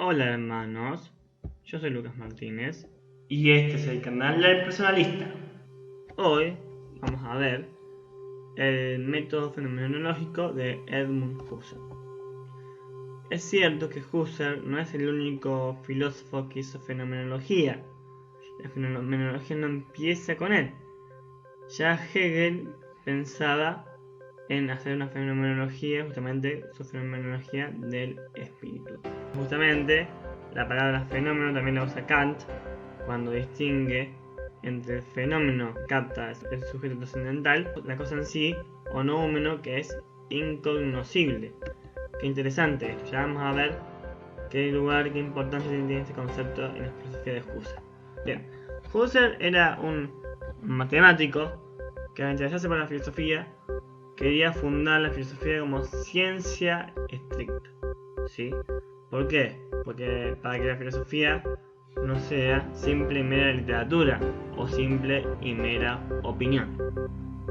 Hola hermanos, yo soy Lucas Martínez. Y este es el canal del personalista. Hoy vamos a ver el método fenomenológico de Edmund Husserl. Es cierto que Husserl no es el único filósofo que hizo fenomenología. La fenomenología no empieza con él. Ya Hegel pensaba en hacer una fenomenología, justamente su fenomenología del espíritu. Justamente la palabra fenómeno también la usa Kant cuando distingue entre el fenómeno que capta el sujeto trascendental, la cosa en sí, o noúmeno, que es incognoscible. Qué interesante esto, ya vamos a ver qué lugar, qué importancia tiene este concepto en la filosofía de Husserl. Bien, Husserl era un matemático que al interesarse por la filosofía quería fundar la filosofía como ciencia estricta, ¿sí? ¿Por qué? Porque para que la filosofía no sea simple y mera literatura o simple y mera opinión.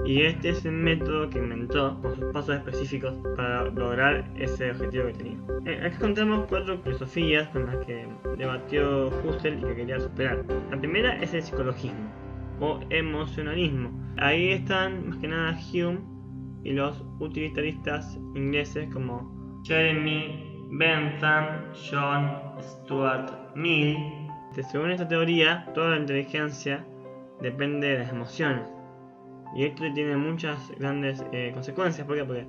Y este es el método que inventó con sus pasos específicos para lograr ese objetivo que tenía. Aquí contamos 4 filosofías con las que debatió Husserl y que quería superar. La primera es el psicologismo o emocionalismo. Ahí están más que nada Hume y los utilitaristas ingleses como Jeremy Bentham, John Stuart Mill. Según esta teoría, toda la inteligencia depende de las emociones. Y esto tiene muchas grandes consecuencias. ¿Por qué? Porque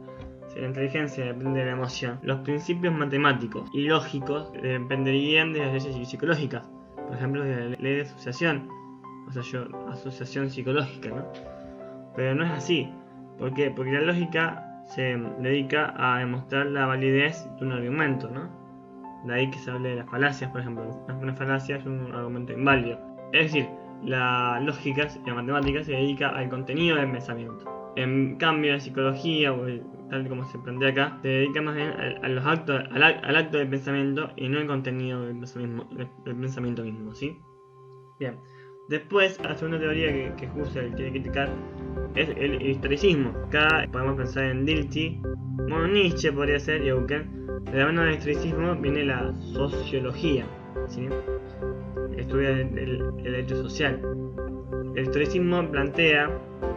si la inteligencia depende de la emoción, los principios matemáticos y lógicos dependerían de las leyes psicológicas. Por ejemplo, de la ley de asociación. O sea, asociación psicológica, ¿no? Pero no es así. ¿Por qué? Porque la lógica se dedica a demostrar la validez de un argumento, ¿no? De ahí que se hable de las falacias, por ejemplo. Una falacia es un argumento inválido. Es decir, la lógica, la matemática, se dedica al contenido del pensamiento. En cambio, la psicología, tal como se plantea acá, se dedica más bien a los actos, al acto del pensamiento y no al contenido del pensamiento mismo, ¿sí? Bien. Después, la segunda teoría que Husserl quiere criticar es el historicismo. Acá podemos pensar en Dilthey, bueno, Nietzsche podría ser, y Eucken. De la mano del historicismo viene la sociología, ¿sí? Estudia el hecho social. El historicismo plantea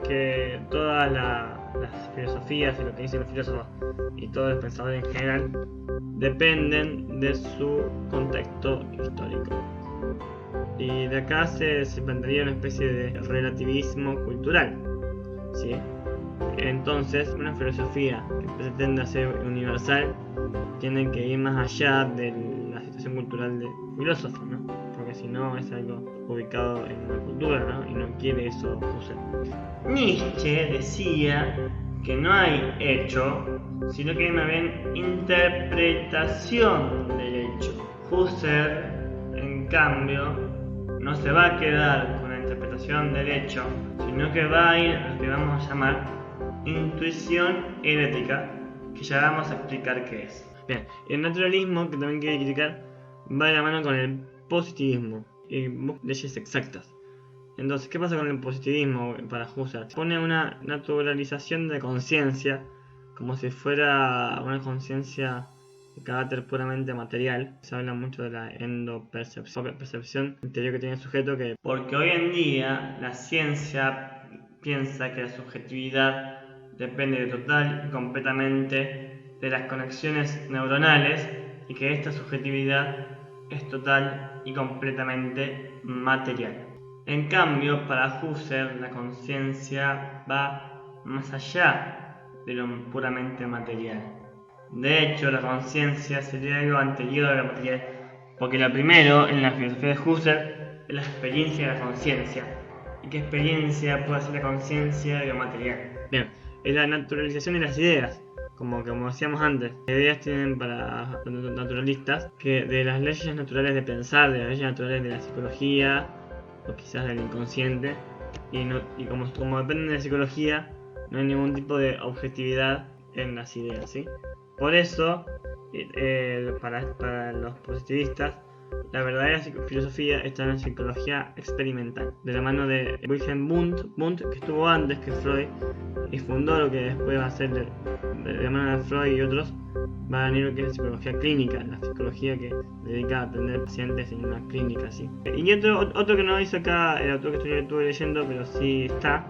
que todas las filosofías y lo que dicen los filósofos y todos los pensadores en general dependen de su contexto histórico. Y de acá se plantearía una especie de relativismo cultural, ¿sí? Entonces, una filosofía que pretenda ser universal tiene que ir más allá de la situación cultural del filósofo, ¿no? Porque si no es algo ubicado en la cultura, ¿no? Y no quiere eso Husserl. Nietzsche decía que no hay hecho, sino que hay más bien interpretación del hecho. Husserl, en cambio, no se va a quedar con la interpretación del hecho, sino que va a ir a lo que vamos a llamar intuición herética, que ya vamos a explicar qué es. Bien, el naturalismo, que también quiere criticar, va de la mano con el positivismo y leyes exactas. Entonces, ¿qué pasa con el positivismo para Husserl? Pone una naturalización de conciencia como si fuera una conciencia de carácter puramente material. Se habla mucho de la endopercepción, percepción interior que tiene el sujeto, que porque hoy en día la ciencia piensa que la subjetividad depende total y completamente de las conexiones neuronales y que esta subjetividad es total y completamente material. En cambio, para Husserl la conciencia va más allá de lo puramente material. De hecho, la conciencia sería algo anterior a lo material, porque lo primero en la filosofía de Husserl es la experiencia de la conciencia. ¿Y qué experiencia puede hacer la conciencia de lo material? Bien, es la naturalización de las ideas. Como decíamos antes, las ideas tienen para los naturalistas que de las leyes naturales de pensar, de las leyes naturales de la psicología o quizás del inconsciente, y como dependen de la psicología, no hay ningún tipo de objetividad en las ideas, ¿sí? Por eso, para los positivistas, la verdadera filosofía está en la psicología experimental, de la mano de Wilhelm Wundt, que estuvo antes que Freud y fundó lo que después va a ser de la mano de Freud y otros, va a venir lo que es la psicología clínica, la psicología que dedica a atender pacientes en una clínica, ¿sí? Y otro que no hizo acá el autor que estuve leyendo, pero sí está,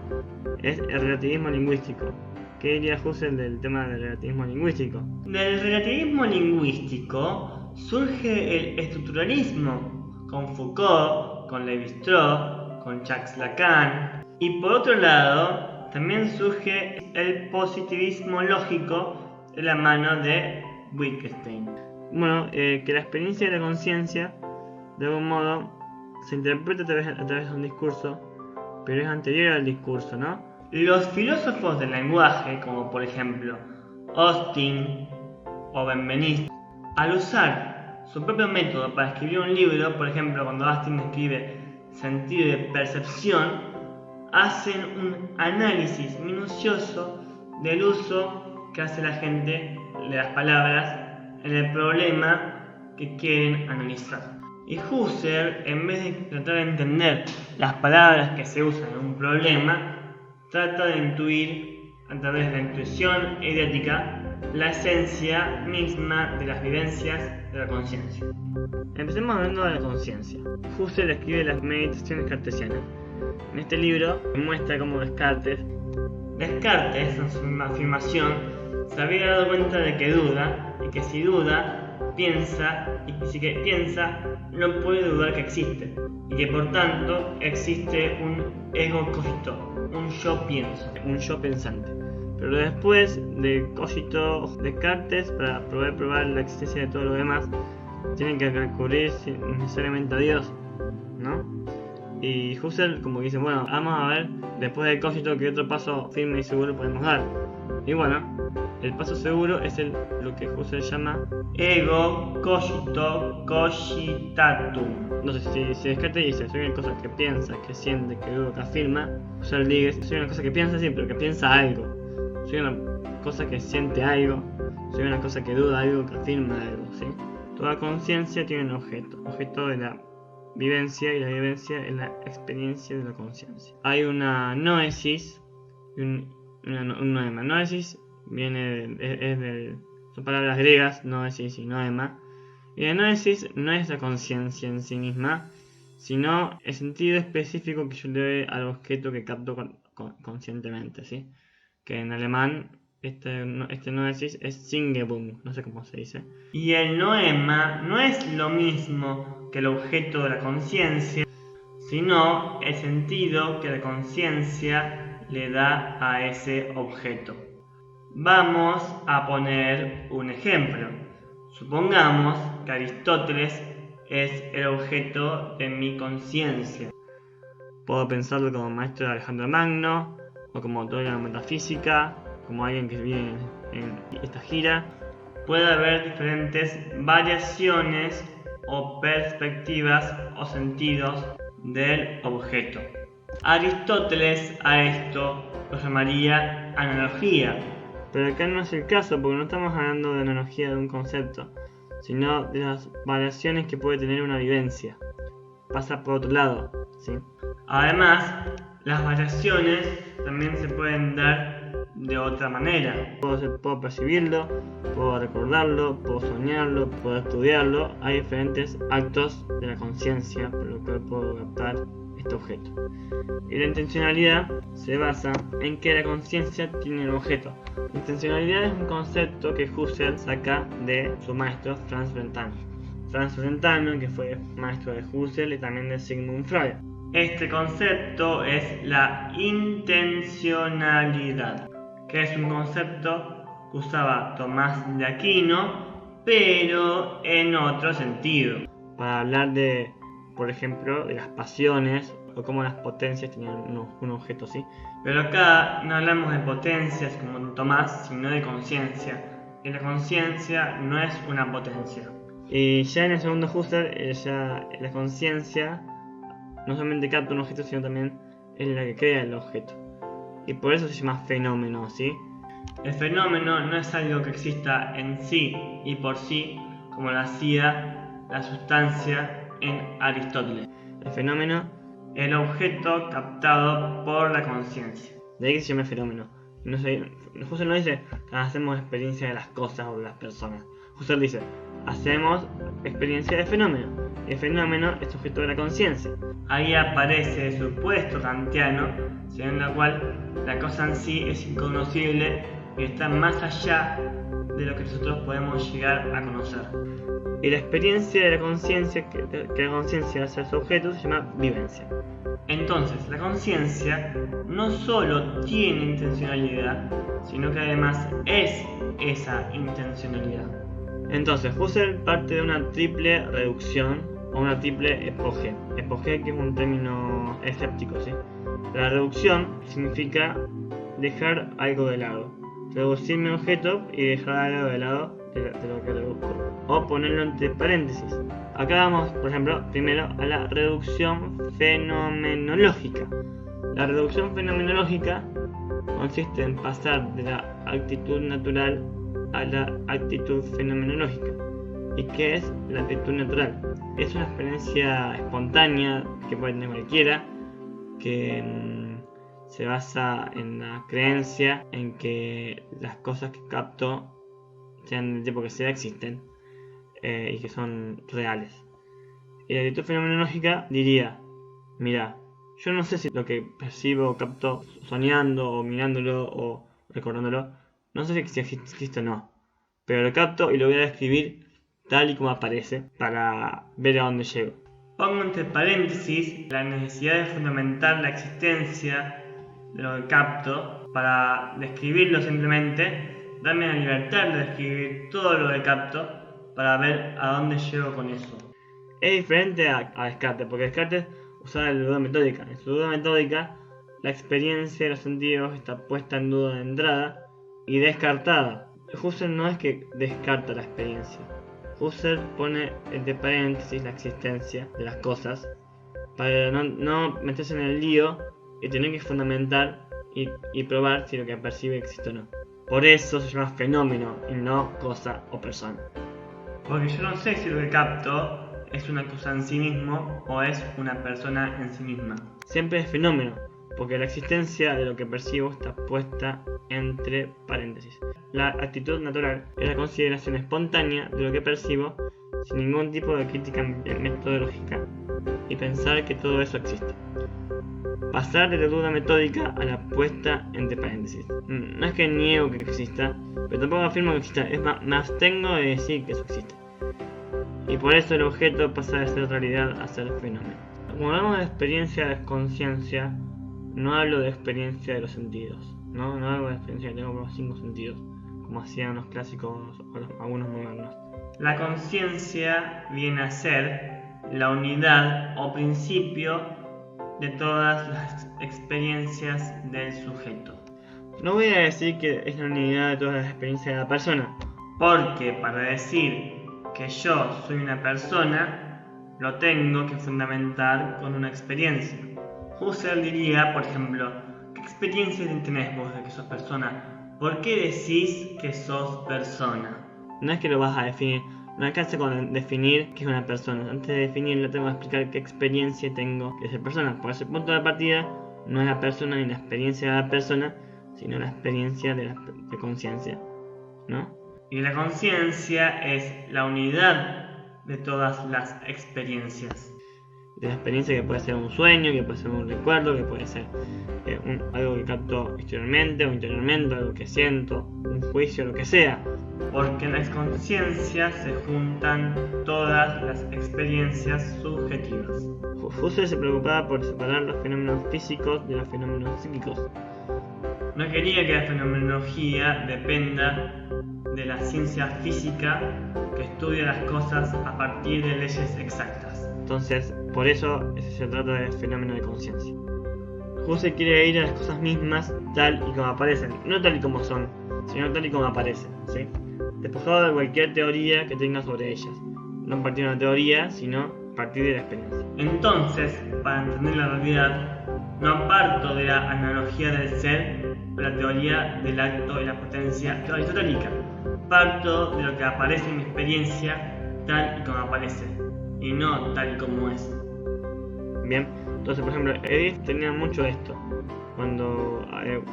es el relativismo lingüístico. ¿Qué diría Husserl del tema del relativismo lingüístico? Del relativismo lingüístico surge el estructuralismo, con Foucault, con Lévi-Strauss, con Jacques Lacan, y por otro lado también surge el positivismo lógico de la mano de Wittgenstein. Bueno, que la experiencia de la conciencia, de algún modo, se interpreta a través de un discurso, pero es anterior al discurso, ¿no? Los filósofos del lenguaje, como por ejemplo Austin o Benveniste, al usar su propio método para escribir un libro, por ejemplo cuando Austin escribe Sentido de Percepción, hacen un análisis minucioso del uso que hace la gente de las palabras en el problema que quieren analizar. Y Husserl, en vez de tratar de entender las palabras que se usan en un problema, trata de intuir, a través de la intuición idética, la esencia misma de las vivencias de la conciencia. Empecemos hablando de la conciencia. Husserl escribe las meditaciones cartesianas. En este libro muestra cómo Descartes, en su afirmación, se había dado cuenta de que duda, y que si duda, piensa, y que si piensa, no puede dudar que existe, y que por tanto existe un ego cogito, un yo pienso, un yo pensante. Pero después de cogito Descartes, para poder probar la existencia de todo lo demás, tienen que recurrir necesariamente a Dios, ¿no? Y Husserl como que dice, bueno, vamos a ver después del cogito qué otro paso firme y seguro podemos dar. Y bueno, el paso seguro es lo que Husserl llama ego cogito cogitatum. Entonces, si Descartes dice, soy una cosa que piensa, que siente, que duda, que afirma, Husserl dice, soy una cosa que piensa siempre, pero que piensa algo. Soy una cosa que siente algo, soy una cosa que duda algo, que afirma algo, ¿sí? Toda conciencia tiene un objeto de la vivencia, y la vivencia es la experiencia de la conciencia. Hay una noesis y un noema. Noesis son palabras griegas, noesis y noema. Y la noesis no es la conciencia en sí misma, sino el sentido específico que yo le doy al objeto que capto conscientemente, ¿sí? Que en alemán este noesis es Singebung, no sé cómo se dice. Y el noema no es lo mismo que el objeto de la conciencia, sino el sentido que la conciencia le da a ese objeto. Vamos a poner un ejemplo. Supongamos que Aristóteles es el objeto de mi conciencia. Puedo pensarlo como maestro de Alejandro Magno, o como autor de la metafísica, como alguien que vive en esta gira. Puede haber diferentes variaciones o perspectivas o sentidos del objeto. Aristóteles a esto lo llamaría analogía. Pero acá no es el caso, porque no estamos hablando de analogía de un concepto, sino de las variaciones que puede tener una vivencia. Pasa por otro lado, ¿sí? Además, las variaciones también se pueden dar de otra manera. Puedo percibirlo, puedo recordarlo, puedo soñarlo, puedo estudiarlo. Hay diferentes actos de la conciencia por los cuales puedo captar este objeto. Y la intencionalidad se basa en que la conciencia tiene un objeto. La intencionalidad es un concepto que Husserl saca de su maestro Franz Brentano. Franz Brentano, que fue maestro de Husserl y también de Sigmund Freud. Este concepto es la intencionalidad, que es un concepto que usaba Tomás de Aquino, pero en otro sentido. Para hablar de, por ejemplo, de las pasiones o cómo las potencias tenían un objeto, ¿sí? Pero acá no hablamos de potencias como en Tomás, sino de conciencia. Y la conciencia no es una potencia. Y ya en el segundo Husserl, ya la conciencia no solamente capta un objeto, sino también es la que crea el objeto. Y por eso se llama fenómeno, ¿sí? El fenómeno no es algo que exista en sí y por sí, como lo hacía la sustancia en Aristóteles. El fenómeno, el objeto captado por la conciencia. de ahí que se llama fenómeno. Husserl no dice que hacemos experiencia de las cosas o de las personas. Husserl dice, hacemos experiencia de fenómeno. El fenómeno es objeto de la conciencia. Ahí aparece el supuesto kantiano, según la cual la cosa en sí es incognoscible y está más allá de lo que nosotros podemos llegar a conocer. Y la experiencia de la conciencia que la conciencia hace a su objeto se llama vivencia. Entonces, la conciencia no solo tiene intencionalidad, sino que además es esa intencionalidad. Entonces, Husserl parte de una triple reducción o una triple epogé. Epogé, que es un término escéptico, ¿sí? La reducción significa dejar algo de lado, reducir mi objeto y dejar algo de lado de lo que reduzco, o ponerlo entre paréntesis. Acá vamos, por ejemplo, primero a la reducción fenomenológica. La reducción fenomenológica consiste en pasar de la actitud natural a la actitud fenomenológica. ¿Y qué es la actitud natural? Es una experiencia espontánea que puede tener cualquiera, que se basa en la creencia en que las cosas que capto, sean del tipo que sea, existen y que son reales. Y la actitud fenomenológica diría, mira, yo no sé si lo que percibo o capto soñando o mirándolo o recordándolo, no sé si existe o no, pero lo capto y lo voy a describir tal y como aparece para ver a dónde llego. Pongo entre paréntesis la necesidad de fundamentar la existencia de lo que capto para describirlo simplemente. Dame la libertad de describir todo lo que capto para ver a dónde llego con eso. Es diferente a Descartes, porque Descartes usaba la duda metódica. En su duda metódica, la experiencia de los sentidos está puesta en duda de entrada y descartada. Husserl no es que descarta la experiencia. Husserl pone entre paréntesis la existencia de las cosas para no meterse en el lío y tener que fundamentar y probar si lo que percibe existe o no. Por eso se llama fenómeno y no cosa o persona. Porque yo no sé si lo que capto es una cosa en sí mismo o es una persona en sí misma. Siempre es fenómeno, porque la existencia de lo que percibo está puesta entre paréntesis. La actitud natural es la consideración espontánea de lo que percibo sin ningún tipo de crítica metodológica y pensar que todo eso existe. Pasar de la duda metódica a la puesta entre paréntesis. No es que niego que exista, pero tampoco afirmo que exista, es más, me abstengo de decir que eso existe. Y por eso el objeto pasa de ser realidad a ser fenómeno. Cuando hablamos de experiencia de conciencia, no hablo de experiencia de los sentidos, no hablo de experiencia que tengo por los 5 sentidos, como hacían los clásicos o algunos modernos. La conciencia viene a ser la unidad o principio de todas las experiencias del sujeto. No voy a decir que es la unidad de todas las experiencias de la persona, porque para decir que yo soy una persona, lo tengo que fundamentar con una experiencia. Husserl diría, por ejemplo, ¿qué experiencia tenés vos de que sos persona? ¿Por qué decís que sos persona? No es que lo vas a definir, no alcanza con definir qué es una persona. Antes de definirlo tengo que explicar qué experiencia tengo de ser persona. Por ese punto de partida no es la persona ni la experiencia de la persona, sino la experiencia de conciencia, ¿no? Y la conciencia es la unidad de todas las experiencias. De la experiencia que puede ser un sueño, que puede ser un recuerdo, que puede ser algo que capto exteriormente o interiormente, algo que siento, un juicio, lo que sea. Porque en la conciencia se juntan todas las experiencias subjetivas. Husserl se preocupaba por separar los fenómenos físicos de los fenómenos psíquicos. No quería que la fenomenología dependa de la ciencia física que estudia las cosas a partir de leyes exactas. Entonces, por eso se trata de fenómeno de conciencia. Husserl quiere ir a las cosas mismas tal y como aparecen, no tal y como son, sino tal y como aparecen, ¿sí? Despojado de cualquier teoría que tenga sobre ellas. No a partir de una teoría, sino a partir de la experiencia. Entonces, para entender la realidad, no parto de la analogía del ser o la teoría del acto y la potencia aristotélica. Parto de lo que aparece en mi experiencia tal y como aparece, y no tal y como es. Bien, entonces por ejemplo, Edith tenía mucho esto. Cuando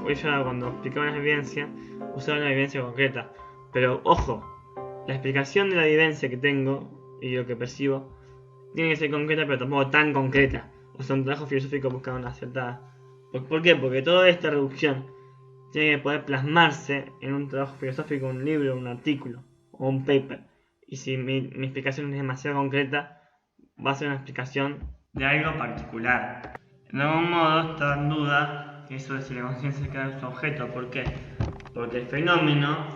ella cuando explicaba las evidencias, usaba una evidencia concreta. Pero ojo, la explicación de la evidencia que tengo y lo que percibo tiene que ser concreta, pero tampoco tan concreta. O sea, un trabajo filosófico busca una cierta... ¿Por qué? Porque toda esta reducción tiene que poder plasmarse en un trabajo filosófico, un libro, un artículo o un paper. Y si mi explicación es demasiado concreta, va a ser una explicación de algo particular. De algún modo está en duda eso de si la conciencia crea su objeto. ¿Por qué? Porque el fenómeno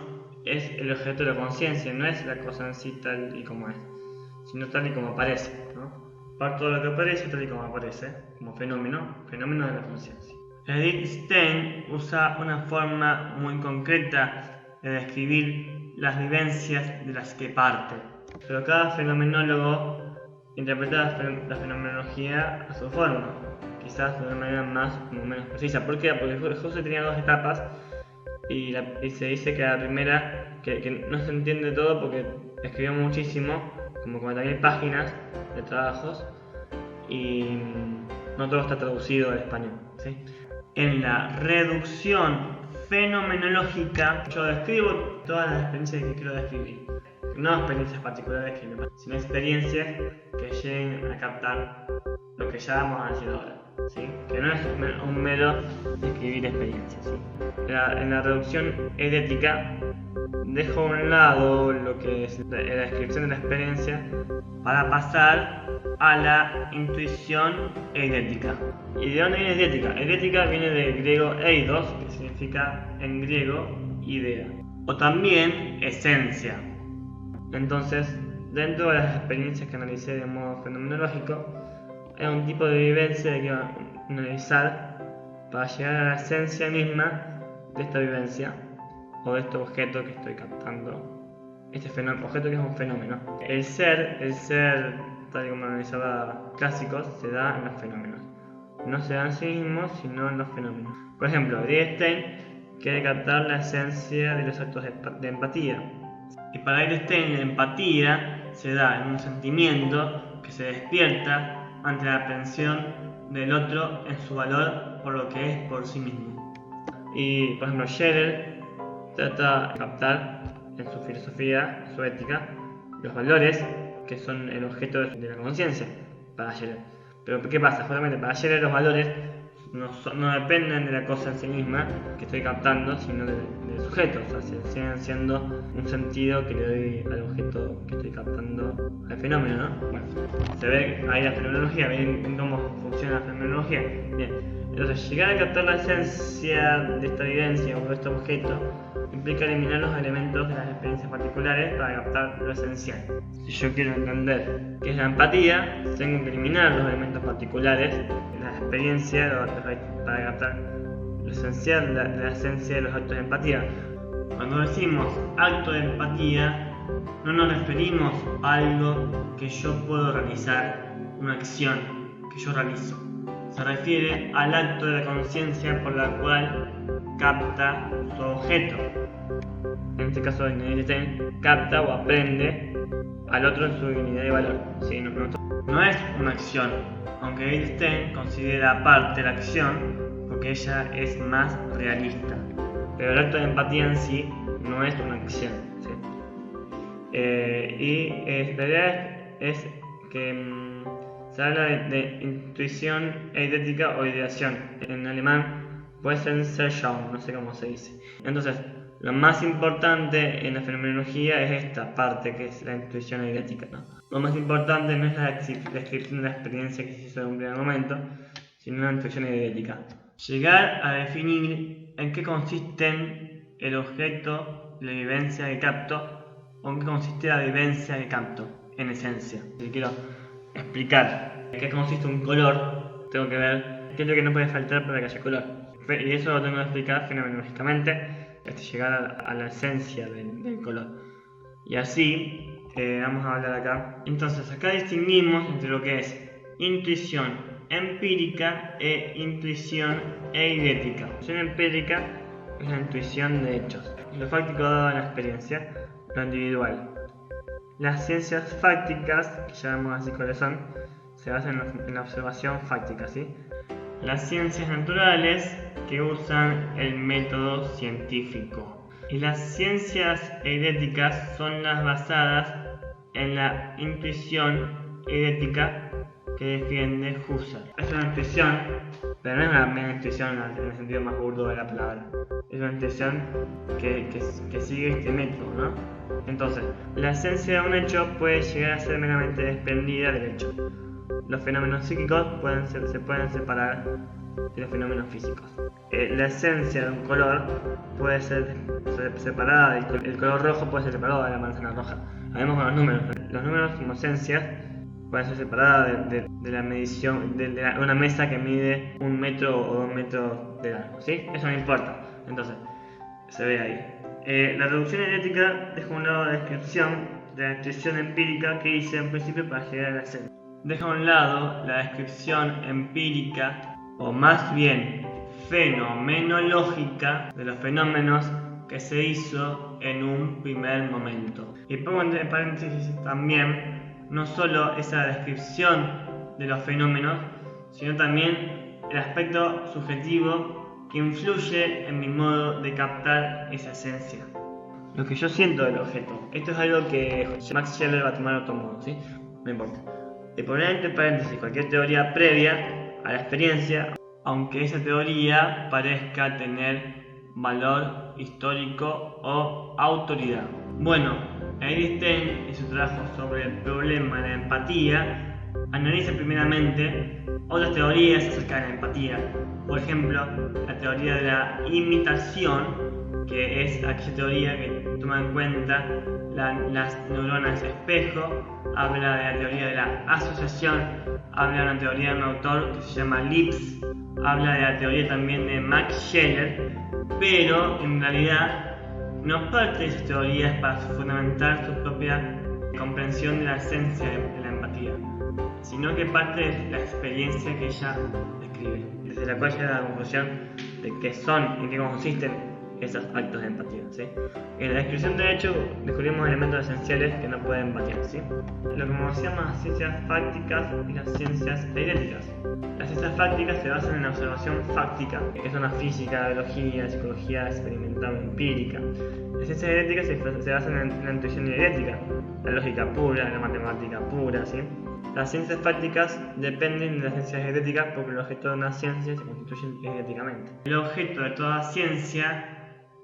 es el objeto de la conciencia, no es la cosa en sí tal y como es, sino tal y como aparece, ¿no? Parto de lo que aparece tal y como aparece, como fenómeno de la conciencia. Edith Stein usa una forma muy concreta de describir las vivencias de las que parte, pero cada fenomenólogo interpreta la fenomenología a su forma, quizás de una manera más o menos precisa. ¿Por qué? Porque Husserl tenía dos etapas y se dice que la primera, que no se entiende todo porque escribió muchísimo, como 40.000 páginas de trabajos, y no todo está traducido al español, ¿sí? En la reducción fenomenológica yo describo todas las experiencias que quiero describir. No experiencias particulares que me pasan, sino experiencias que lleguen a captar lo que ya vamos a decir ahora, ¿sí? Que no es un mero describir experiencias, ¿sí? En la reducción eidética dejo a un lado lo que es la descripción de la experiencia para pasar a la intuición eidética. ¿Y de dónde viene eidética? Eidética viene del griego eidos, que significa en griego idea, o también esencia. Entonces, dentro de las experiencias que analicé de modo fenomenológico, hay un tipo de vivencia que quiero analizar para llegar a la esencia misma de esta vivencia o de este objeto que estoy captando, este objeto que es un fenómeno. El ser, tal y como analizaba clásicos, se da en los fenómenos. No se da en sí mismos, sino en los fenómenos. Por ejemplo, Edith Stein quiere captar la esencia de los actos de empatía. Y para Edith Stein la empatía se da en un sentimiento que se despierta ante la aprehensión del otro en su valor por lo que es por sí mismo. Y por ejemplo Scherer trata de captar en su filosofía, su ética, los valores que son el objeto de la conciencia para Scherer. Pero ¿qué pasa? Justamente para Scherer los valores no dependen de la cosa en sí misma que estoy captando, sino del sujeto. O sea, siguen siendo un sentido que le doy al objeto que estoy captando, al fenómeno, ¿no? Bueno, se ve ahí la fenomenología, ven cómo funciona la fenomenología. Bien, entonces llegar a captar la esencia de esta vivencia o de este objeto implica eliminar los elementos de las experiencias particulares para captar lo esencial. Si yo quiero entender qué es la empatía, tengo que eliminar los elementos particulares de la experiencia para captar lo esencial, la esencia de los actos de empatía. Cuando decimos acto de empatía, no nos referimos a algo que yo puedo realizar, una acción que yo realizo. Se refiere al acto de la conciencia por la cual capta su objeto. En este caso, Edith Stein capta o aprende al otro en su dignidad y valor. ¿Sí? No es una acción, aunque Edith Stein considera aparte la acción porque ella es más realista. Pero el acto de empatía en sí no es una acción, ¿sí? La idea es que se habla de intuición eidética o ideación. En alemán puede ser Sehnschauen, no sé cómo se dice. Entonces, lo más importante en la fenomenología es esta parte que es la intuición eidética, ¿no? Lo más importante no es la descripción de la experiencia que se hizo en un primer momento, sino la intuición eidética. Llegar a definir en qué consiste el objeto de la vivencia que capto o en qué consiste la vivencia que capto, en esencia. Si quiero explicar en qué consiste un color, tengo que ver qué es lo que no puede faltar para que haya color. Y eso lo tengo que explicar fenomenológicamente hasta llegar a la esencia del color. Y así vamos a hablar acá. Entonces acá distinguimos entre lo que es intuición empírica e intuición eidética. La intuición empírica es la intuición de hechos, lo fáctico dado en la experiencia, lo individual. Las ciencias fácticas, que ya vemos así cuáles son, se basan en la observación fáctica, ¿sí? Las ciencias naturales, que usan el método científico. Y las ciencias eideticas son las basadas en la intuición eidetica que defiende Husserl. Es una intuición, pero no es una mera intuición en el sentido más burdo de la palabra. Es una intuición que sigue este método, ¿no? Entonces, la esencia de un hecho puede llegar a ser meramente desprendida del hecho. Los fenómenos psíquicos se pueden separar de los fenómenos físicos. La esencia de un color puede ser separada, el color rojo puede ser separado de la manzana roja. Hablemos con los números. Los números como esencias pueden ser separadas de la medición de una mesa que mide 1 metro o 2 metros de largo, ¿sí? Eso no importa. Entonces, se ve ahí. La reducción eidetica deja a un lado la descripción de la intuición empírica que hice en principio para llegar a la esencia. Deja a un lado la descripción empírica, o más bien fenomenológica, de los fenómenos que se hizo en un primer momento. Y pongo entre paréntesis también, no solo esa descripción de los fenómenos, sino también el aspecto subjetivo que influye en mi modo de captar esa esencia. Lo que yo siento del objeto. Esto es algo que Max Scheler va a tomar de otro modo, ¿sí? No importa. Y poner entre paréntesis cualquier teoría previa a la experiencia, aunque esa teoría parezca tener valor histórico o autoridad. Bueno, Edith Stein, en su trabajo sobre el problema de la empatía, analiza primeramente otras teorías acerca de la empatía. Por ejemplo, la teoría de la imitación, que es aquella teoría que toma en cuenta las neuronas espejo. Habla de la teoría de la asociación, habla de una teoría de un autor que se llama Lipps, habla de la teoría también de Max Scheler, pero en realidad no parte de esas teorías para fundamentar su propia comprensión de la esencia de la empatía, sino que parte de la experiencia que ella describe, desde la cual llega a la conclusión de qué son y en qué consisten esos actos de empatía, ¿sí? En la descripción de hecho descubrimos elementos esenciales que no pueden variar, ¿sí? Lo que conocíamos las ciencias fácticas y las ciencias eideticas. Las ciencias fácticas se basan en la observación fáctica, que son la física, la biología, la psicología experimental o empírica. Las ciencias eideticas se basan en la intuición eidetica, la lógica pura, la matemática pura, ¿sí? Las ciencias fácticas dependen de las ciencias eideticas porque el objeto de una ciencia se constituye eideticamente. El objeto de toda ciencia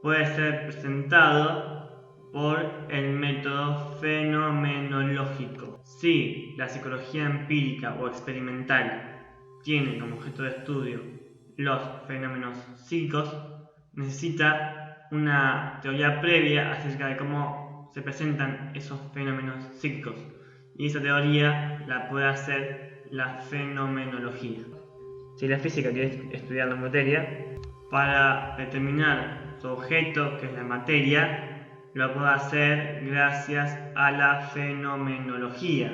puede ser presentado por el método fenomenológico. Si la psicología empírica o experimental tiene como objeto de estudio los fenómenos psíquicos, necesita una teoría previa acerca de cómo se presentan esos fenómenos psíquicos. Y esa teoría la puede hacer la fenomenología. Si la física quiere estudiar la materia, para determinar su objeto, que es la materia, lo puede hacer gracias a la fenomenología.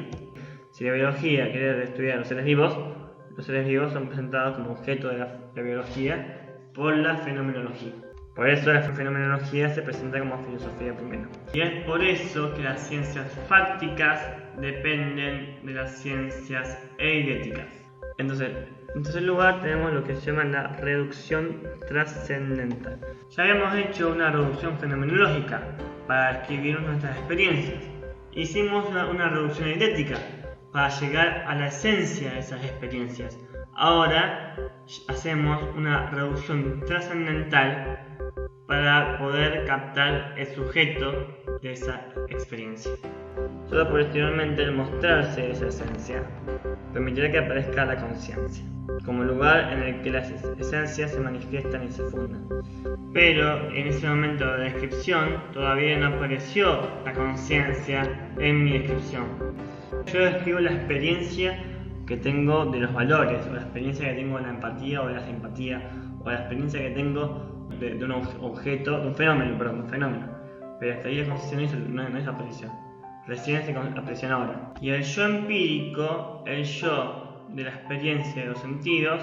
Si la biología quiere estudiar los seres vivos son presentados como objeto de la biología por la fenomenología. Por eso la fenomenología se presenta como filosofía primero. Y es por eso que las ciencias fácticas dependen de las ciencias eidéticas. Entonces, en tercer lugar tenemos lo que se llama la reducción trascendental. Ya habíamos hecho una reducción fenomenológica para describir nuestras experiencias. Hicimos una reducción eidética para llegar a la esencia de esas experiencias. Ahora hacemos una reducción trascendental para poder captar el sujeto de esa experiencia. Solo posteriormente el mostrarse esa esencia permitirá que aparezca la conciencia, como lugar en el que las esencias se manifiestan y se fundan. Pero en ese momento de descripción todavía no apareció la conciencia en mi descripción. Yo describo la experiencia que tengo de los valores, o la experiencia que tengo de la empatía o de la simpatía, o la experiencia que tengo de un objeto, de un fenómeno. Pero hasta ahí la conciencia no es aparición. Recién se apareció ahora. Y el yo empírico, el yo de la experiencia de los sentidos,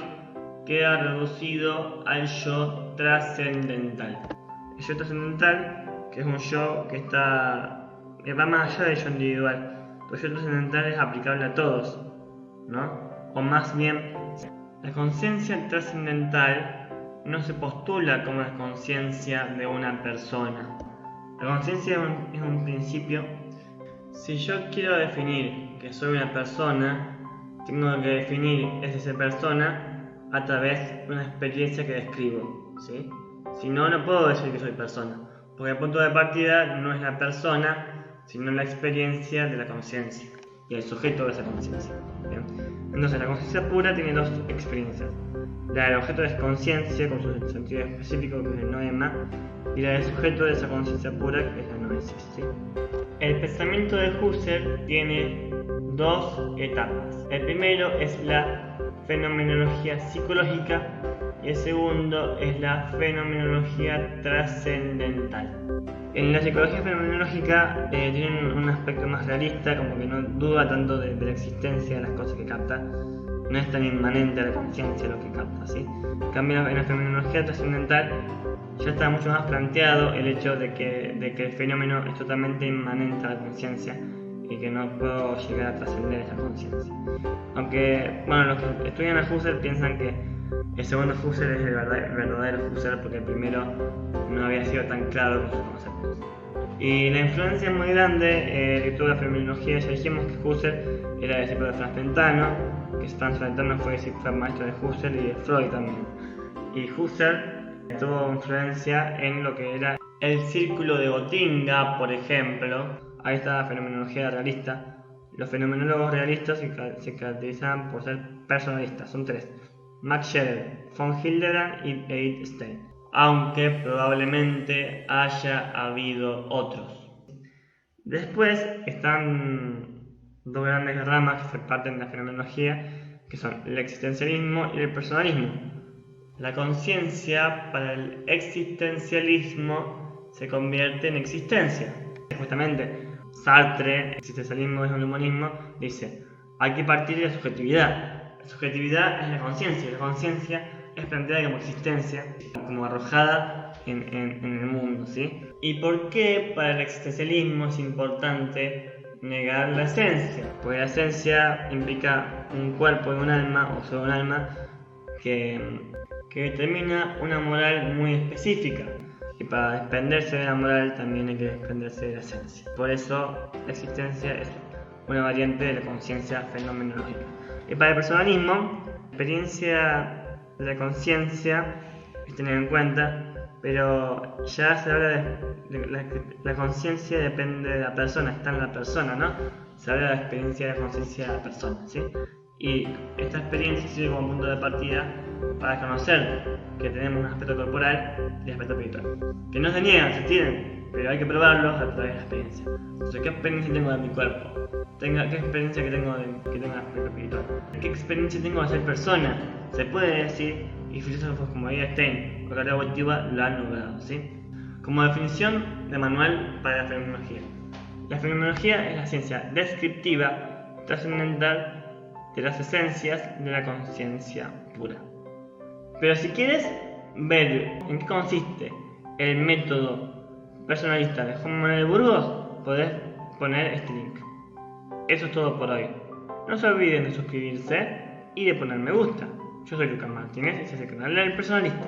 queda reducido al yo trascendental. El yo trascendental, que es un yo que está va más allá de yo individual. Pues yo trascendental es aplicable a todos, ¿no? O más bien, la conciencia trascendental no se postula como la conciencia de una persona. La conciencia es un principio. Si yo quiero definir que soy una persona, tengo que definir esa persona a través de una experiencia que describo, ¿sí? Si no, no puedo decir que soy persona, porque el punto de partida no es la persona, sino la experiencia de la conciencia y el sujeto de esa conciencia. Entonces, la conciencia pura tiene dos experiencias: la del objeto de conciencia, con su sentido específico, que es el noema, y la del sujeto de esa conciencia pura, que es la noesis, ¿sí? El pensamiento de Husserl tiene dos etapas. El primero es la fenomenología psicológica y el segundo es la fenomenología trascendental. En la psicología fenomenológica tienen un aspecto más realista, como que no duda tanto de la existencia de las cosas que capta, no es tan inmanente a la conciencia lo que capta, ¿sí? En cambio, en la fenomenología trascendental ya está mucho más planteado el hecho de que el fenómeno es totalmente inmanente a la conciencia y que no puedo llegar a trascender esa conciencia. Aunque, bueno, los que estudian a Husserl piensan que el segundo Husserl es el verdadero Husserl, porque el primero no había sido tan claro con sus conceptos. Y la influencia es muy grande de toda la fenomenología. Ya dijimos que Husserl era discípulo de Franz Brentano, que Franz Brentano fue maestro de Husserl y de Freud también. Y Husserl tuvo influencia en lo que era el círculo de Gotinga, por ejemplo. Ahí está la fenomenología realista. Los fenomenólogos realistas se caracterizan por ser personalistas, son tres: Max Scheler, von Hildebrand y Edith Stein, aunque probablemente haya habido otros. Después están dos grandes ramas que se parten de la fenomenología, que son el existencialismo y el personalismo. La conciencia para el existencialismo se convierte en existencia. Justamente Sartre, existencialismo es un humanismo, dice: hay que partir de la subjetividad. La subjetividad es la conciencia es planteada como existencia, como arrojada en el mundo, ¿sí? ¿Y por qué para el existencialismo es importante negar la esencia? Porque la esencia implica un cuerpo y un alma, o solo un alma, que determina una moral muy específica. Y para desprenderse de la moral también hay que desprenderse de la esencia. Por eso la existencia es una variante de la conciencia fenomenológica. Y para el personalismo, la experiencia de la conciencia es tener en cuenta, pero ya se habla de la conciencia depende de la persona, está en la persona, ¿no? Se habla de la experiencia de la conciencia de la persona, ¿sí? Y esta experiencia sirve como punto de partida para conocer que tenemos un aspecto corporal y un aspecto espiritual, que no se niegan, se tienen, pero hay que probarlos a través de la experiencia. Entonces, ¿qué experiencia tengo de mi cuerpo? ¿Qué experiencia que tengo el aspecto espiritual? ¿Qué experiencia tengo de ser persona? Se puede decir, y filósofos como Edith Stein o Carrera Wojtyła lo han logrado, ¿sí? Como definición de manual para la fenomenología. La fenomenología es la ciencia descriptiva, trascendental, de las esencias de la conciencia pura. Pero si quieres ver en qué consiste el método personalista de Juan Manuel Burgos, podés poner este link. Eso es todo por hoy. No se olviden de suscribirse y de poner me gusta. Yo soy Lucas Martínez y este es el canal del Personalista.